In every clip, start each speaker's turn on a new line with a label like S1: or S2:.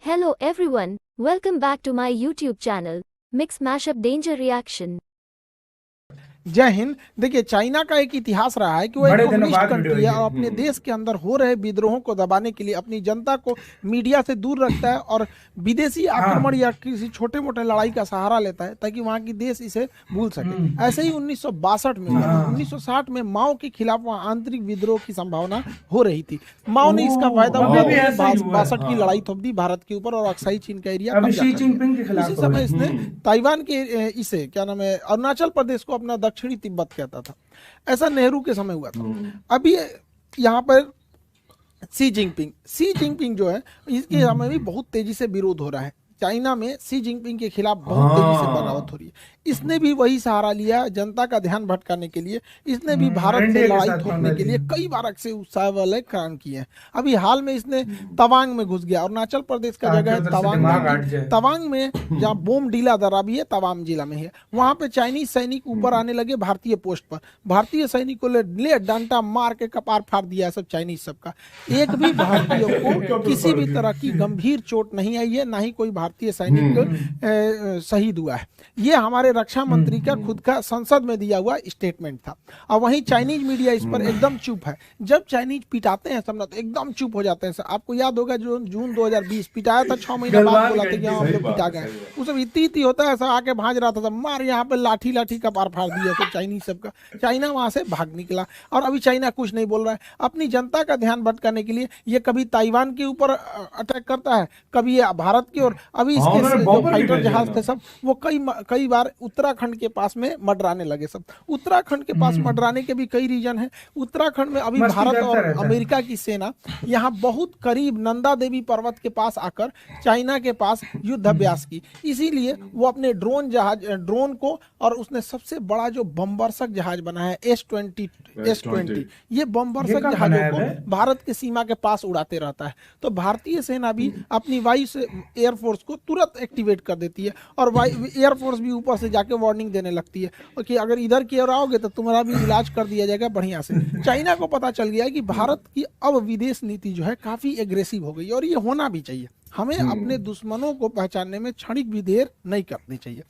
S1: Hello everyone, welcome back to my YouTube channel, Mix Mashup Danger Reaction.
S2: जय हिंद। देखिए, China का एक इतिहास रहा है कि वो एक कम्युनिस्ट कंट्री है और अपने देश के अंदर हो रहे विद्रोहों को दबाने के लिए अपनी जनता को मीडिया से दूर रखता है और विदेशी आक्रमण या किसी छोटे मोटे लड़ाई का सहारा लेता है ताकि वहां की देश इसे भूल सके। ऐसे ही 1962 में 1960 में माओ के खिलाफ वहां आंतरिक विद्रोह की संभावना हो रही थी। माओ ने इसका फायदा उठाकर 62 की लड़ाई थोप दी भारत के ऊपर और अक्साई चीन का एरिया कब्जा कर लिया। उसी समय इसने ताइवान के इसे क्या नाम है अरुणाचल प्रदेश को अपना दक्षिणी तिब्बत कहता था। ऐसा नेहरू के समय हुआ था। अभी यहाँ पर सी जिनपिंग जो है इसके समय भी बहुत तेजी से विरोध हो रहा है। चाइना में सी जिनपिंग के खिलाफ बहुत तेजी से बगावत हो रही है। इसने भी वही सहारा लिया जनता का ध्यान भटकाने के लिए। इसने भी भारत से लड़ाई थोपने के लिए कई बार अक्सर उत्साह वाले काम किए हैं। अभी हाल में इसने तवांग में घुस गया। अरुणाचल प्रदेश का जगह है तवांग में जहाँ बोम डीला दर्रा भी है, तवांग जिला में है। वहां पे चाइनीज सैनिक ऊपर आने लगे भारतीय पोस्ट पर। भारतीय सैनिकों ने ले डंडा मार के कपार फाड़ दिया सब चाइनीज सबका। एक भी भारतीयों को किसी भी तरह की गंभीर चोट नहीं आई है, ना ही कोई भारतीय सैनिक शहीद हुआ है। ये हमारे रक्षा मंत्री का खुद का संसद में दिया हुआ स्टेटमेंट था। और वहीं चाइनीज मीडिया इस पर एकदम चुप है। जब चाइनीज पिटाते हैं सब ना तो एकदम चुप हो जाते हैं। आपको याद होगा जो जून 2020 पिटाया था, 6 महीना बाद बोला था कि हम लोग पिटा गए। उस इतनी होता है ऐसा आके भाज रहा था, मार यहाँ पे लाठी का पार फाड़ दिया तो चाइनीज सबका। चाइना वहां से भाग निकला और अभी चाइना कुछ नहीं बोल रहा है। अपनी जनता का ध्यान भटकाने के लिए ये कभी ताइवान के ऊपर अटैक करता है, कभी ये भारत की ओर। अभी इसके जो फाइटर जहाज थे सब वो कई बार उत्तराखंड के पास में मडराने लगे। सब उत्तराखंड के पास मडराने के भी कई रीजन है। उत्तराखंड में अभी भारत और अमेरिका की सेना यहाँ बहुत करीब नंदा देवी पर्वत के पास आकर चाइना के पास युद्धाभ्यास की। इसीलिए वो अपने ड्रोन को और उसने सबसे बड़ा जो बमवर्षक जहाज बनाया है S-20 ये बमवर्षक जहाजों को भारत के सीमा के पास उड़ाते रहता है। तो भारतीय सेना भी अपनी वायु से एयरफोर्स को तुरंत एक्टिवेट कर देती है और एयरफोर्स भी ऊपर से जाके वार्निंग देने लगती है कि अगर इधर की ओर आओगे तो तुम्हारा भी इलाज कर दिया जाएगा बढ़िया से। चाइना को पता चल गया है कि भारत की अब विदेश नीति जो है काफी एग्रेसिव हो गई और ये होना भी चाहिए। हमें अपने दुश्मनों को पहचानने में क्षणिक भी देर नहीं करनी चाहिए।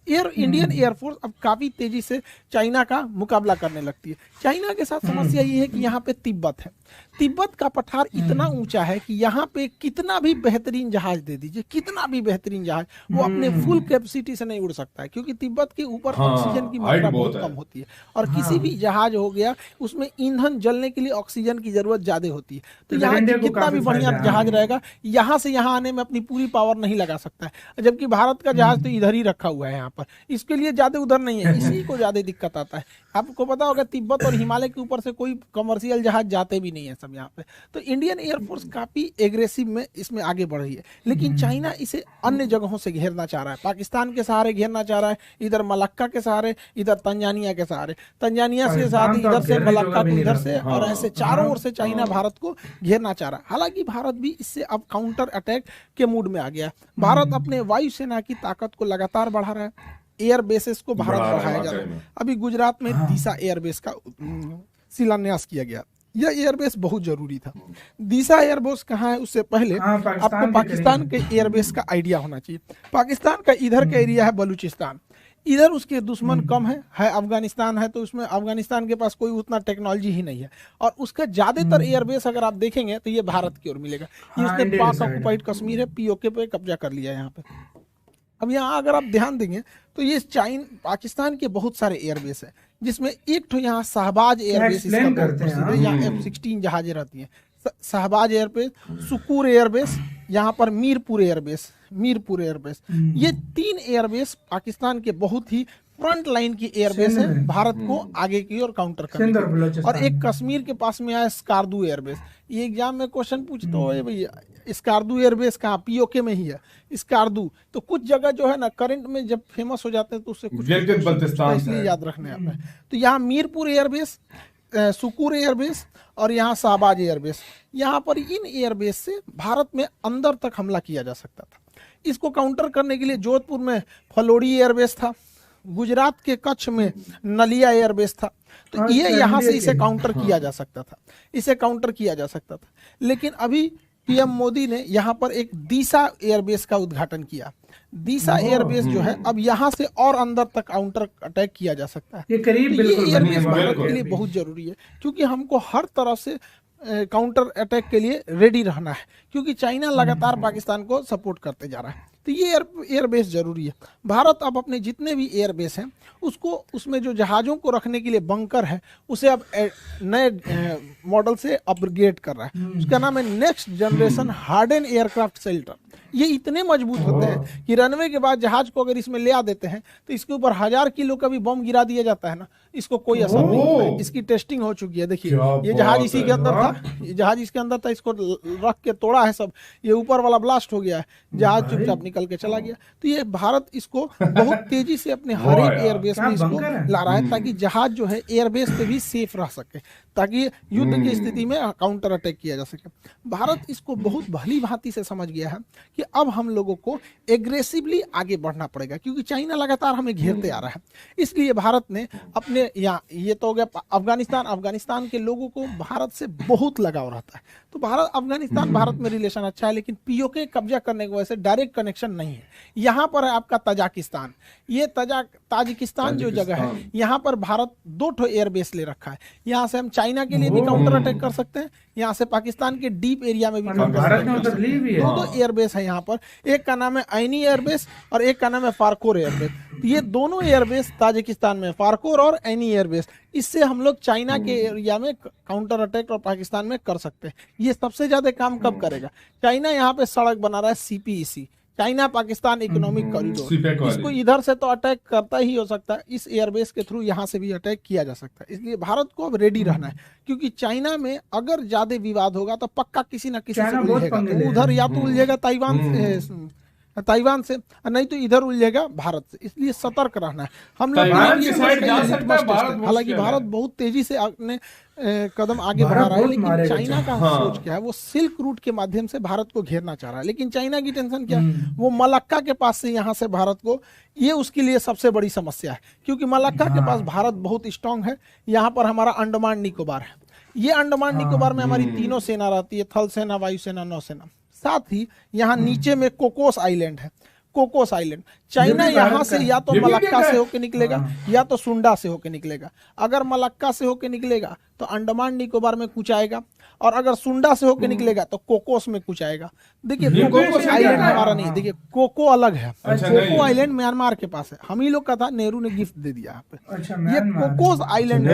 S2: इंडियन एयरफोर्स अब काफी तेजी से चाइना का मुकाबला करने लगती है। चाइना के साथ समस्या ये है कि यहाँ पे तिब्बत है। तिब्बत का पठार इतना ऊंचा है कि यहाँ पे कितना भी बेहतरीन जहाज दे दीजिए, कितना भी बेहतरीन जहाज, वो अपने फुल कैपेसिटी से नहीं उड़ सकता है क्योंकि तिब्बत के ऊपर ऑक्सीजन की मात्रा बहुत कम होती है और किसी भी जहाज हो गया उसमें ईंधन जलने के लिए ऑक्सीजन की जरूरत ज्यादा होती है। तो यहाँ कितना भी बढ़िया जहाज रहेगा यहाँ से यहाँ आने में अपनी पूरी पावर नहीं लगा सकता है। जबकि भारत का जहाज तो इधर ही रखा हुआ है यहाँ पर, इसके लिए ज्यादा उधर नहीं है, इसी को ज्यादा दिक्कत आता है। आपको पता होगा तिब्बत और हिमालय के ऊपर से कोई कमर्शियल जहाज जाते भी नहीं है सब यहाँ पे। तो इंडियन एयरफोर्स काफी एग्रेसिव में इसमें आगे बढ़ रही है। लेकिन चाइना इसे अन्य जगहों से घेरना चाह रहा है। पाकिस्तान के सहारे घेरना चाह रहा है, इधर मलक्का के सहारे, इधर तंजानिया के सहारे, तंजानिया से साथ इधर से मलक्का को इधर से और ऐसे चारों ओर से चाइना भारत को घेरना चाह रहा है। हालांकि भारत भी इससे अब काउंटर अटैक के मूड में आ गया। भारत अपने वायुसेना की ताकत को लगातार बढ़ा रहा है। एयर बेसेस को भारत बढ़ाया जा रहा है। अभी गुजरात में दिशा एयरबेस का शिलान्यास किया गया। यह एयरबेस बहुत जरूरी था। दिशा एयरबेस कहाँ है उससे पहले आपको पाकिस्तान के एयरबेस का आइडिया होना चाहिए। पाकिस्तान का इधर का एरिया है बलूचिस्तान, इधर उसके दुश्मन कम है अफगानिस्तान है, तो उसमें अफगानिस्तान के पास कोई उतना टेक्नोलॉजी ही नहीं है और उसका ज्यादातर एयरबेस अगर आप देखेंगे तो ये भारत की ओर मिलेगा। ये उसने पाक ऑक्युपाइड कश्मीर है, पीओके पे कब्जा कर लिया यहाँ पे। अब यहाँ अगर आप ध्यान देंगे तो ये पाकिस्तान के बहुत सारे एयरबेस है जिसमें एक तो यहाँ शहबाज एयरबेस यहाँ F-16 जहाजें रहती हैं। शहबाज एयरबेस, सुकूर एयरबेस, यहाँ पर मीरपुर एयरबेस। ये 3 एयरबेस पाकिस्तान के बहुत ही फ्रंट लाइन की एयरबेस है भारत को आगे की ओर काउंटर करने के। और एक कश्मीर के पास में आया स्कार्दू एयरबेस। ये एग्जाम में क्वेश्चन पूछते हो भैया स्कार्दू एयरबेस कहाँ, पीओके में ही है स्कार्दू। तो कुछ जगह जो है ना करंट में जब फेमस हो जाते हैं तो उससे कुछ इसलिए याद रखने आता है। तो यहाँ मीरपुर एयरबेस, सुकूर एयरबेस और यहाँ शहबाज एयरबेस, यहाँ पर इन एयरबेस से भारत में अंदर तक हमला किया जा सकता था। इसको काउंटर करने के लिए जोधपुर में फलोड़ी एयरबेस था, गुजरात के कच्छ में नलिया एयरबेस था। तो ये यहाँ से इसे काउंटर किया जा सकता था, लेकिन अभी पीएम मोदी ने यहाँ पर एक दीसा एयरबेस का उद्घाटन किया। दीसा एयरबेस जो है अब यहाँ से और अंदर तक काउंटर अटैक किया जा सकता है।
S3: ये करीब
S2: तो ये
S3: बिल्कुल
S2: एयरबेस भारत के लिए बहुत जरूरी है, क्योंकि हमको हर तरफ से काउंटर अटैक के लिए रेडी रहना है, क्योंकि चाइना लगातार पाकिस्तान को सपोर्ट करते जा रहा है। तो ये एयरबेस जरूरी है। भारत अब अपने जितने भी एयरबेस हैं उसको, उसमें जो जहाज़ों को रखने के लिए बंकर है उसे अब नए मॉडल से अपग्रेड कर रहा है। उसका नाम है next generation harden aircraft shelter. ये इतने मजबूत होते हैं कि रनवे के बाद जहाज को अगर इसमें ले आ देते हैं तो इसके ऊपर 1000 किलो का भी बम गिरा दिया जाता है ना, इसको कोई असर नहीं होता है। इसकी टेस्टिंग हो चुकी है। देखिए ये जहाज इसी के अंदर था, ये जहाज इसके अंदर था, इसको रख के तोड़ा है सब, ये ऊपर वाला ब्लास्ट हो गया है, जहाज चुपचाप निकल के चला गया। तो ये भारत इसको बहुत तेजी से अपने हर एक एयरबेस में इसको ला रहा है, ताकि जहाज जो है एयरबेस पे भी सेफ रह सके, ताकि युद्ध की स्थिति में काउंटर अटैक किया जा सके। भारत इसको बहुत भली भांति से समझ गया है कि अब हम लोगों को एग्रेसिवली आगे बढ़ना पड़ेगा, क्योंकि चाइना लगातार हमें घेरते आ रहा है। इसलिए भारत ने अपने यहाँ, ये तो हो गया अफगानिस्तान के लोगों को भारत से बहुत लगाव रहता है। तो भारत में रिलेशन अच्छा है, लेकिन पीओके कब्जा करने की वजह से डायरेक्ट कनेक्शन नहीं है। यहाँ पर है आपका तजाकिस्तान, ये ताजिकिस्तान जो जगह है, यहाँ पर भारत 2 एयरबेस ले रखा है। यहाँ से हम चाइना के लिए भी काउंटर अटैक कर सकते हैं, यहाँ से पाकिस्तान के डीप एरिया में भी काउंटर अटैक कर सकते हैं। 2 एयरबेस है यहाँ पर, एक का नाम है ऐनी एयरबेस और एक का नाम है फारकोर एयरबेस। ये दोनों एयरबेस ताजिकिस्तान में, फारकोर और ऐनी एयरबेस, इससे हम लोग चाइना के एरिया में काउंटर अटैक और पाकिस्तान में कर सकते हैं। ये सबसे ज्यादा काम कब करेगा? चाइना यहाँ पे सड़क बना रहा है CPEC, China Pakistan economic corridor, इसको इधर से तो अटैक करता ही हो सकता है, इस एयरबेस के थ्रू यहाँ से भी अटैक किया जा सकता है। इसलिए भारत को अब रेडी रहना है, क्योंकि चाइना में अगर ज्यादा विवाद होगा तो पक्का किसी न किसी से उलझेगा। तो उधर या तो उलझेगा ताइवान से, नहीं तो इधर उलझेगा भारत से। इसलिए सतर्क रहना है हम लोग। हालांकि भारत बहुत तेजी से अपने कदम आगे बढ़ा रहा है, लेकिन चाइना का सोच क्या है, वो सिल्क रूट के माध्यम से भारत को घेरना चाह रहा है। लेकिन चाइना की टेंशन क्या है, वो मलक्का के पास से यहाँ से भारत को, ये उसके लिए सबसे बड़ी समस्या है, क्योंकि मलक्का के पास भारत बहुत स्ट्रांग है। यहाँ पर हमारा अंडमान निकोबार है, ये अंडमान निकोबार में हमारी तीनों सेना रहती है, थल सेना, वायुसेना, नौसेना। साथ ही यहाँ नीचे में कोकोस आइलैंड है, कोकोस आइलैंड। चाइना यहाँ से या तो मलक्का से होके निकलेगा या तो सुंडा से होके निकलेगा। अगर मलक्का से होके निकलेगा तो अंडमान निकोबार में कुछ आएगा, और अगर सुंडा से होके निकलेगा तो कोकोस में कुछ आएगा। देखिए कोकोस आइलैंड हमारा नहीं, देखिए कोको अलग है। कोको आइलैंड म्यांमार के पास है, हम ही लोग का था, नेहरू ने गिफ्ट दे दिया यहाँ पे। ये कोकोस आइलैंड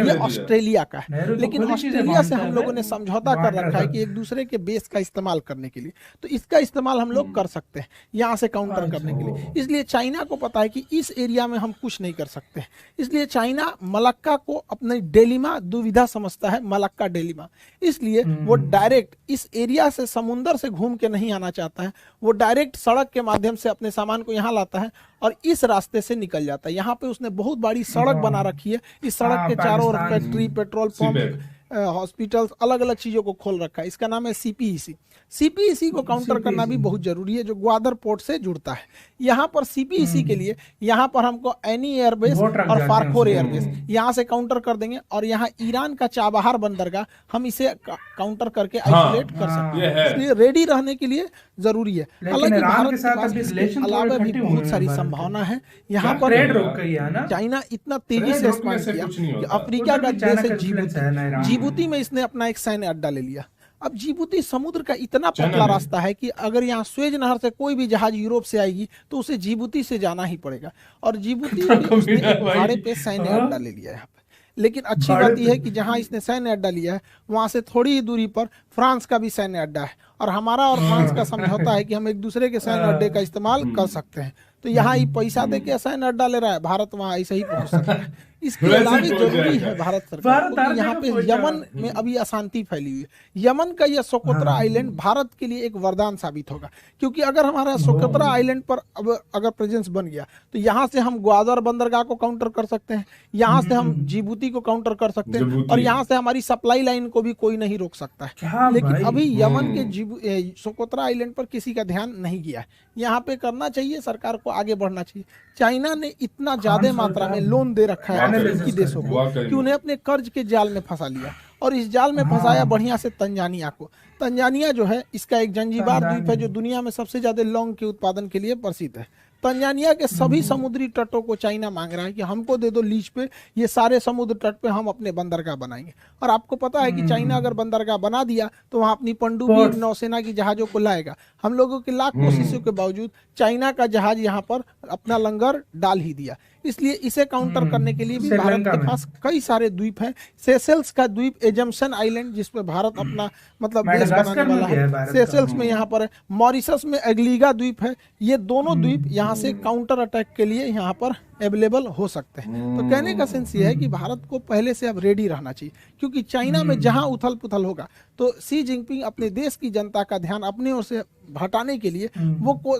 S2: ये ऑस्ट्रेलिया का है, लेकिन ऑस्ट्रेलिया से हम लोगों ने समझौता कर रखा है कि एक दूसरे के बेस का इस्तेमाल करने के लिए, तो इसका इस्तेमाल हम लोग कर सकते हैं यहाँ से काउंटर करने के लिए। इसलिए चाइना को पता है कि इस एरिया में हम कुछ नहीं कर सकते, इसलिए चाइना मलक्का को अपने डेलिमा दुविधा समझता है, मलक्का डेलिमा। इसलिए वो डायरेक्ट इस एरिया से, समुंदर से घूम के नहीं आना चाहता है, वो डायरेक्ट सड़क के माध्यम से अपने सामान को यहाँ लाता है और इस रास्ते से निकल जाता है। यहाँ पे उसने बहुत बड़ी सड़क बना रखी है, इस सड़क के चारों ओर फैक्ट्री, पेट्रोल पंप, हॉस्पिटल्स, अलग अलग चीजों को खोल रखा है। इसका नाम है सीपीईसी। सीपीईसी को काउंटर करना भी बहुत जरूरी है, जो ग्वादर पोर्ट से जुड़ता है। यहाँ पर सीपीईसी के लिए यहाँ पर हमको ऐनी एयरबेस और फारकोर एयरबेस यहाँ से काउंटर कर देंगे, और यहाँ ईरान का चाबहार बंदरगाह हम इसे काउंटर करके आइसोलेट कर सकते हैं। इसलिए रेडी रहने के लिए जरूरी है। हालांकि भारत के पास इसके अलावा भी बहुत सारी संभावना है। यहाँ पर चाइना इतना तेजी से एक्सपांड किया कि अफ्रीका का देश है जिबूती में इसने अपना एक सैन्य अड्डा ले लिया। अब जिबूती समुद्र का इतना पतला रास्ता है कि अगर यहाँ स्वेज नहर से कोई भी जहाज यूरोप से आएगी तो उसे जिबूती से जाना ही पड़ेगा, और जिबूती उसने एक भाड़े पे सैन्य अड्डा ले लिया है यहाँ पे। लेकिन अच्छी बात यह है कि जहाँ इसने सैन्य अड्डा लिया है वहां से थोड़ी ही दूरी पर फ्रांस का भी सैन्य अड्डा है, और हमारा और फ्रांस का समझौता है कि हम एक दूसरे के सैन्य अड्डे का इस्तेमाल कर सकते हैं। तो यहाँ ही पैसा दे के सैन्य अड्डा ले रहा है, भारत वहाँ ऐसे ही पहुंच सकता है। इसके अलावा जरूरी है भारत सरकार को, यहाँ पे यमन में अभी अशांति फैली हुई है। यमन का यह सोकोत्रा आइलैंड भारत के लिए एक वरदान साबित होगा, क्योंकि अगर हमारा सोकोत्रा आइलैंड पर अब अगर प्रेजेंस बन गया तो यहाँ से हम ग्वादर बंदरगाह को काउंटर कर सकते हैं, यहाँ से हम जिबूती को काउंटर कर सकते हैं, और यहाँ से हमारी सप्लाई लाइन को भी कोई नहीं रोक सकता है। लेकिन अभी यमन के सोकोत्रा आइलैंड पर किसी का ध्यान नहीं गया है। यहाँ पे करना चाहिए, सरकार को आगे बढ़ना चाहिए। चाइना ने इतना ज्यादा मात्रा में लोन दे रखा है अफ्रीकी देशों को कि उन्हें अपने कर्ज के जाल में फंसा लिया, और इस जाल में फंसाया बढ़िया से तंजानिया को। तंजानिया जो है इसका एक जंजीबार द्वीप है जो दुनिया में सबसे ज्यादा लौंग के उत्पादन के लिए प्रसिद्ध है। तंजानिया के सभी समुद्री तटों को चाइना मांग रहा है कि हमको दे दो लीज पे, ये सारे समुद्र तट पे हम अपने बंदरगाह बनाएंगे। और आपको पता है कि चाइना अगर बंदरगाह बना दिया तो वहां अपनी पनडुब्बी नौसेना की जहाजों को लाएगा। हम लोगों की लाख कोशिशों के बावजूद चाइना का जहाज यहाँ पर अपना लंगर डाल ही दिया। इसलिए इसे काउंटर करने के लिए भी भारत के पास कई सारे द्वीप हैं। सेशेल्स का द्वीप एजम्पशन आइलैंड जिसमें भारत अपना मतलब देश बनाने वाला है, सेशेल्स में यहाँ पर है। मॉरिशस में एग्लीगा द्वीप है। ये दोनों द्वीप यहाँ से काउंटर अटैक के लिए यहाँ पर अवेलेबल हो सकते हैं। तो कहने का सेंस ये है कि भारत को पहले से अब रेडी रहना चाहिए, क्योंकि चाइना में जहां उथल पुथल होगा तो सी जिनपिंग अपने देश की जनता का ध्यान अपने ओर से हटाने के लिए वो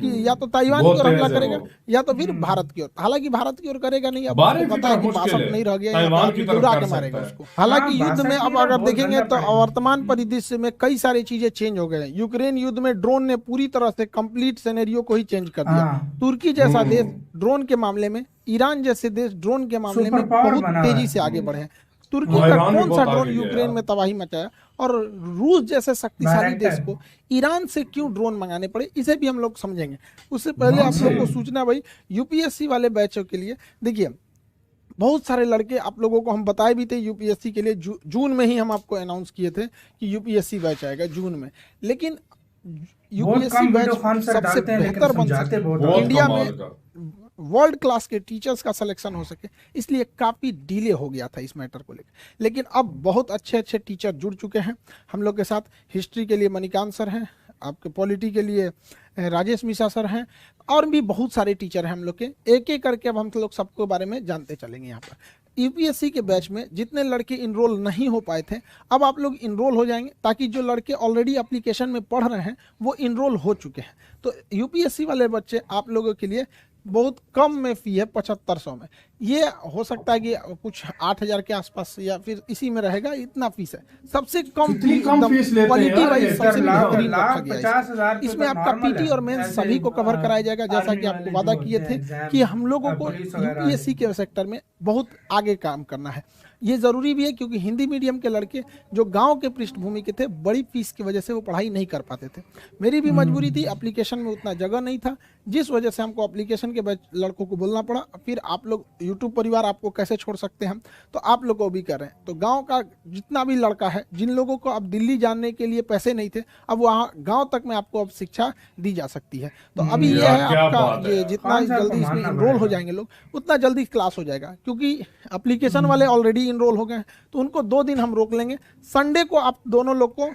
S2: या तो ताइवान की ओर हमला करेगा या तो फिर भारत की ओर। हालांकि भारत की ओर करेगा नहीं, अब पता है कि बासठ नहीं रह गया, दूरा के मारेगा उसको। हालांकि युद्ध में अब अगर देखेंगे तो वर्तमान परिदृश्य में कई सारी चीजें चेंज हो गए हैं। यूक्रेन युद्ध में ड्रोन ने पूरी तरह से कंप्लीट सिनेरियो को ही चेंज कर दिया। तुर्की जैसा देश ड्रोन के मामले में, ईरान जैसे देश ड्रोन के मामले में बहुत तेजी से आगे बढ़े हैं। तुर्की का कौन सा ड्रोन यूक्रेन में तबाही मचाया, और रूस जैसे शक्तिशाली देश को ईरान से क्यों ड्रोन मंगाने पड़े, इसे भी हम लोग समझेंगे। उससे पहले आप लोग को सूचना भाई यूपीएससी वाले बैचों के लिए, देखिए बहुत सारे लड़के आप लोगों को हम बताए भी थे यूपीएससी के लिए जून में ही हम आपको अनाउंस किए थे कि यूपीएससी बैच आएगा जून में। लेकिन यूपीएससी बैच सबसे बेहतर बन सके, इंडिया में वर्ल्ड क्लास के टीचर्स का सिलेक्शन हो सके, इसलिए काफ़ी डिले हो गया था इस मैटर को लेकर। लेकिन अब बहुत अच्छे अच्छे टीचर जुड़ चुके हैं हम लोग के साथ। हिस्ट्री के लिए मणिकांत सर हैं, आपके पॉलिटी के लिए राजेश मिश्रा सर हैं, और भी बहुत सारे टीचर हैं हम लोग के। एक एक करके अब हम लोग सबके बारे में जानते चलेंगे। यहाँ पर यूपीएससी के बैच में जितने लड़के इनरोल नहीं हो पाए थे, अब आप लोग इनरोल हो जाएंगे, ताकि जो लड़के ऑलरेडी एप्लीकेशन में पढ़ रहे हैं वो इनरोल हो चुके हैं। तो यूपीएससी वाले बच्चे आप लोगों के लिए बहुत कम में फी है, 7500 में। ये हो सकता है कि कुछ 8000 के आसपास या फिर इसी में रहेगा, इतना फीस है। सबसे कम फीस क्वालिटी वाइज सबसे बेहतरीन रखा गया है। इसमें आपका पीटी और मेंस सभी को कवर कराया जाएगा, जैसा कि आपको वादा किए थे कि हम लोगों को यूपीएससी के सेक्टर में बहुत आगे काम करना है। ये जरूरी भी है, क्योंकि हिंदी मीडियम के लड़के जो गांव के पृष्ठभूमि के थे, बड़ी फीस की वजह से वो पढ़ाई नहीं कर पाते थे। मेरी भी मजबूरी थी, एप्लीकेशन में उतना जगह नहीं था, जिस वजह से हमको एप्लीकेशन के लड़कों को बोलना पड़ा। फिर आप लोग यूट्यूब परिवार आपको कैसे छोड़ सकते हैं, तो आप लोग को भी कर रहे हैं। तो गांव का जितना भी लड़का है, जिन लोगों को अब दिल्ली जाने के लिए पैसे नहीं थे, अब वहाँ गाँव तक में आपको अब शिक्षा दी जा सकती है। तो अभी ये है आपका, ये जितना जल्दी इसमें इनरोल हो जाएंगे लोग, उतना जल्दी क्लास हो जाएगा। क्योंकि एप्लीकेशन वाले ऑलरेडी इनरोल हो गए हैं, तो उनको 2 दिन हम रोक लेंगे। संडे को आप दोनों लोग को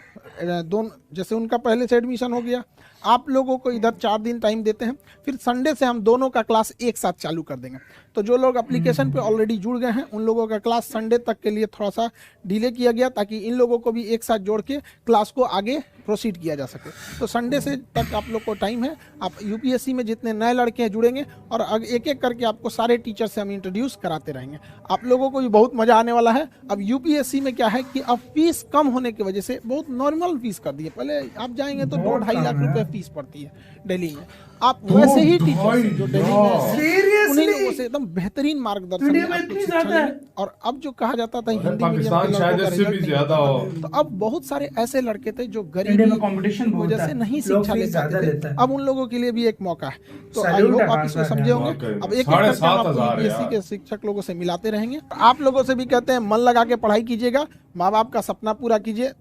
S2: जैसे उनका पहले से एडमिशन हो गया, आप लोगों को इधर 4 दिन टाइम देते हैं, फिर संडे से हम दोनों का क्लास एक साथ चालू कर देंगे। तो जो लोग एप्लीकेशन पे ऑलरेडी जुड़ गए हैं, उन लोगों का क्लास संडे तक के लिए थोड़ा सा डिले किया गया, ताकि इन लोगों को भी एक साथ जोड़ के क्लास को आगे प्रोसीड किया जा सके। तो संडे से तक आप लोग को टाइम है। आप यूपीएससी में जितने नए लड़के हैं जुड़ेंगे, और एक एक करके आपको सारे टीचर से हम इंट्रोड्यूस कराते रहेंगे। आप लोगों को भी बहुत मजा आने वाला है। अब यूपीएससी में क्या है कि अब फीस कम होने की वजह से बहुत नॉर्मल फीस कर दी है। पहले आप जाएंगे तो 2-2.5 लाख रुपए फीस पड़ती है दिल्ली में। आप वैसे ही टीचर जो दिल्ली में उन्हीं लोगों से एकदम बेहतरीन मार्गदर्शन में आपको शिक्षा लेंगे। और अब जो कहा जाता था हिंदी मीडियम के लड़कों का रिजल्ट नहीं आता था, तो अब बहुत सारे ऐसे लड़के थे जो गरीबी की वजह से नहीं शिक्षा ले पाते थे। अब उन लोगों के लिए भी एक मौका है। तो आई होप आप इसको समझे होंगे। अब एक करके हम यूपीएससी के शिक्षक लोगों से मिलाते रहेंगे। आप लोगों से भी कहते हैं मन लगा के पढ़ाई कीजिएगा, माँ बाप का सपना पूरा कीजिए।